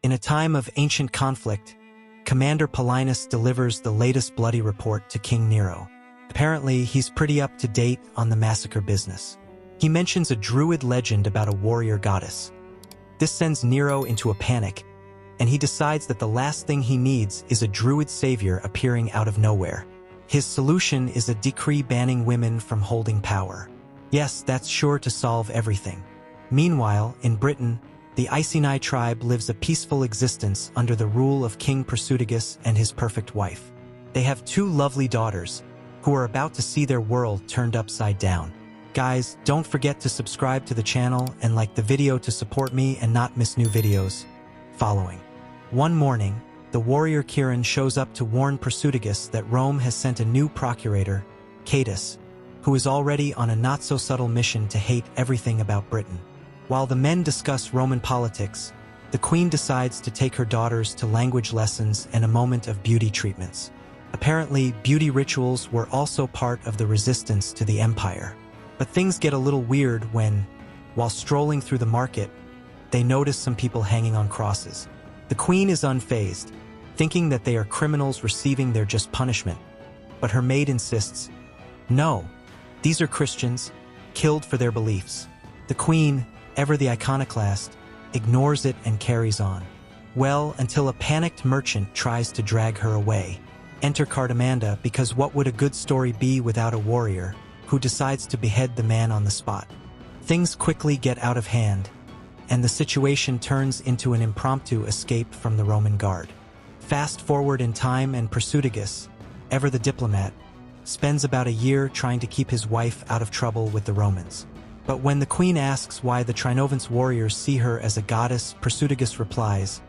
In a time of ancient conflict, Commander Paulinus delivers the latest bloody report to King Nero. Apparently, he's pretty up to date on the massacre business. He mentions a druid legend about a warrior goddess. This sends Nero into a panic, and he decides that the last thing he needs is a druid savior appearing out of nowhere. His solution is a decree banning women from holding power. Yes, that's sure to solve everything. Meanwhile, in Britain, the Iceni tribe lives a peaceful existence under the rule of King Prasutagus and his perfect wife. They have 2 lovely daughters, who are about to see their world turned upside down. Guys, don't forget to subscribe to the channel and like the video to support me and not miss new videos following. One morning, the warrior Kieran shows up to warn Prasutagus that Rome has sent a new procurator, Catus, who is already on a not-so-subtle mission to hate everything about Britain. While the men discuss Roman politics, the queen decides to take her daughters to language lessons and a moment of beauty treatments. Apparently, beauty rituals were also part of the resistance to the empire. But things get a little weird when, while strolling through the market, they notice some people hanging on crosses. The queen is unfazed, thinking that they are criminals receiving their just punishment. But her maid insists, no, these are Christians, killed for their beliefs. The queen, ever the iconoclast, ignores it and carries on. Well, until a panicked merchant tries to drag her away. Enter Cardamanda, because what would a good story be without a warrior who decides to behead the man on the spot? Things quickly get out of hand, and the situation turns into an impromptu escape from the Roman guard. Fast forward in time, and Prasutagus, ever the diplomat, spends about a year trying to keep his wife out of trouble with the Romans. But when the queen asks why the Trinovance warriors see her as a goddess, Prasutagus replies,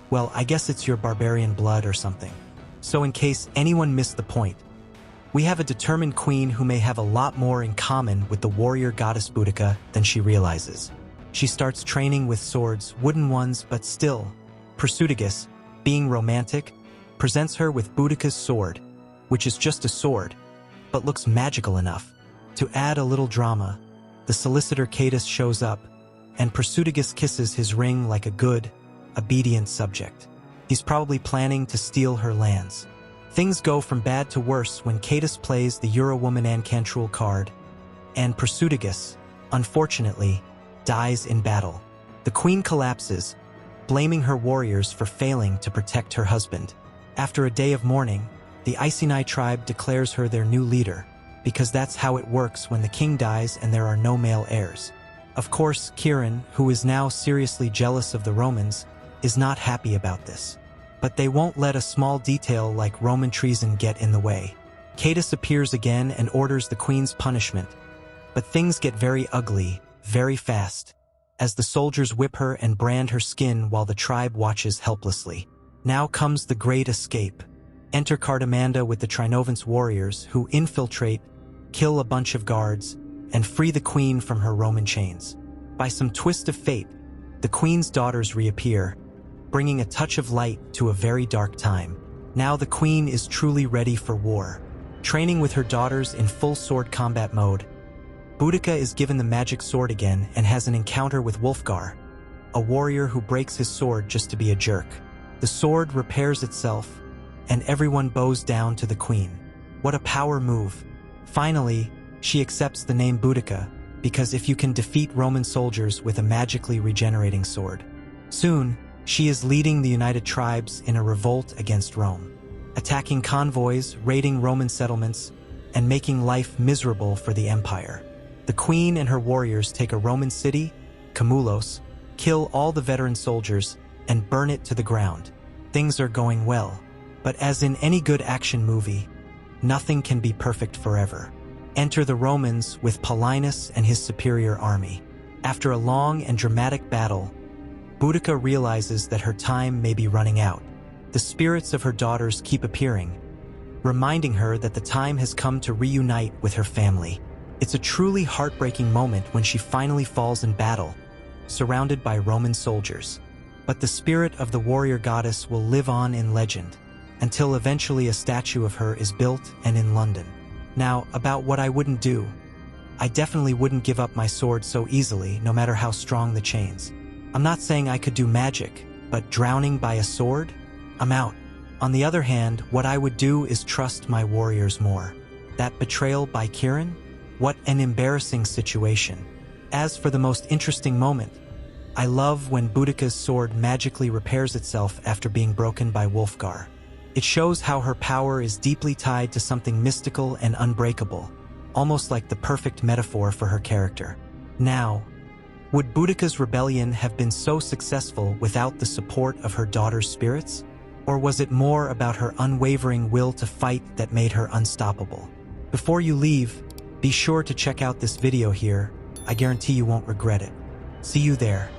well, I guess it's your barbarian blood or something. So in case anyone missed the point, we have a determined queen who may have a lot more in common with the warrior goddess Boudica than she realizes. She starts training with swords, wooden ones, but still, Prasutagus, being romantic, presents her with Boudica's sword, which is just a sword, but looks magical enough. To add a little drama, the solicitor Catus shows up, and Prasutagus kisses his ring like a good, obedient subject. He's probably planning to steal her lands. Things go from bad to worse when Catus plays the Eurowoman Ancantrul card, and Prasutagus, unfortunately, dies in battle. The queen collapses, blaming her warriors for failing to protect her husband. After a day of mourning, the Iceni tribe declares her their new leader, because that's how it works when the king dies and there are no male heirs. Of course, Kieran, who is now seriously jealous of the Romans, is not happy about this. But they won't let a small detail like Roman treason get in the way. Catus appears again and orders the queen's punishment, but things get very ugly, very fast, as the soldiers whip her and brand her skin while the tribe watches helplessly. Now comes the great escape. Enter Cardamanda with the Trinovance warriors who infiltrate, kill a bunch of guards, and free the queen from her Roman chains. By some twist of fate, the queen's daughters reappear, bringing a touch of light to a very dark time. Now the queen is truly ready for war. Training with her daughters in full sword combat mode, Boudica is given the magic sword again and has an encounter with Wulfgar, a warrior who breaks his sword just to be a jerk. The sword repairs itself, and everyone bows down to the queen. What a power move. Finally, she accepts the name Boudica, because if you can defeat Roman soldiers with a magically regenerating sword. Soon, she is leading the United Tribes in a revolt against Rome, attacking convoys, raiding Roman settlements, and making life miserable for the empire. The queen and her warriors take a Roman city, Camulos, kill all the veteran soldiers, and burn it to the ground. Things are going well, but as in any good action movie, nothing can be perfect forever. Enter the Romans with Paulinus and his superior army. After a long and dramatic battle, Boudica realizes that her time may be running out. The spirits of her daughters keep appearing, reminding her that the time has come to reunite with her family. It's a truly heartbreaking moment when she finally falls in battle, surrounded by Roman soldiers. But the spirit of the warrior goddess will live on in legend, until eventually a statue of her is built and in London. Now, about what I wouldn't do. I definitely wouldn't give up my sword so easily, no matter how strong the chains. I'm not saying I could do magic, but drowning by a sword? I'm out. On the other hand, what I would do is trust my warriors more. That betrayal by Kieran? What an embarrassing situation. As for the most interesting moment, I love when Boudica's sword magically repairs itself after being broken by Wulfgar. It shows how her power is deeply tied to something mystical and unbreakable, almost like the perfect metaphor for her character. Now, would Boudica's rebellion have been so successful without the support of her daughter's spirits? Or was it more about her unwavering will to fight that made her unstoppable? Before you leave, be sure to check out this video here. I guarantee you won't regret it. See you there.